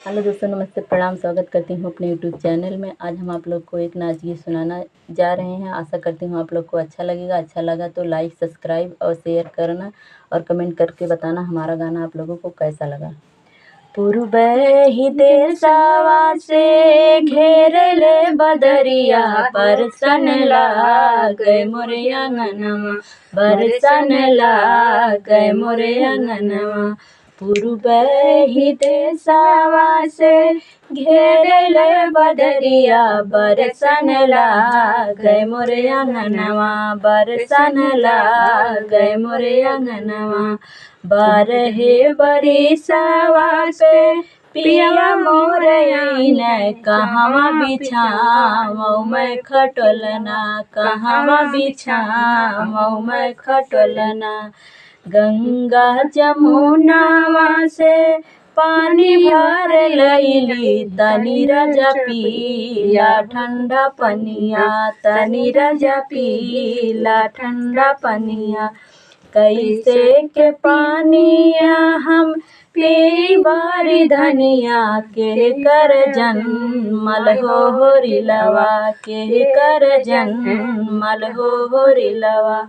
Hello दोस्तों, नमस्ते, प्रणाम। स्वागत करती हूँ अपने यूट्यूब चैनल में। आज हम आप लोग को एक नाच गीत सुनाना जा रहे हैं। आशा करती हूँ आप लोग को अच्छा लगेगा। अच्छा लगा तो लाइक, सब्सक्राइब और शेयर करना और कमेंट करके बताना हमारा गाना आप लोगों को कैसा लगा। पूर्वे ही देशवा से घेरले बदरिया, बरसन लागे मोरे अंगनवा, बरसन लागे मोरे अंगनवा। पूर्वे ही देशवा से घेरले बदरिया, बरसन लागे मोरे अंगनवा, बरसन लागे मोरे अंगनवा। बारहे बरिसवा से पिया मोर आईने, कहवा बिछावौ मैं खटोलना, कहवा बिछावौ मैं खटोलना। गंगा जमुनावा से पानी भर लैली, तनी राजा पीला ठंडा पनिया, तनी राजा पीला ठंडा पनिया। कैसे के पानिया हम पी बारी धनिया, के कर जन्मल हो रिलवा, के कर जन्मल हो रिलवा।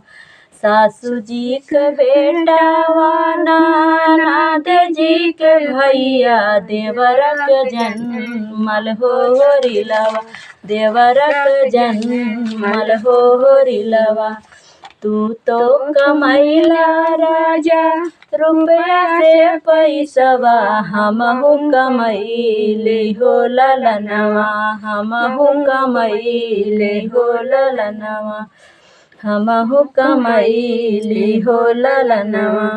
सासू जी के बेटावा, ननद जी के भैया, देवरक जन्मल हो रिलवा, देवरक जन्मल हो रिलवा। तू तो कमैला राजा रुपया से पैसवा, हमहु कमैले हो ललनवा, हमहु कमैले हो ललनवा, हमहु कमैले हो ललनवा।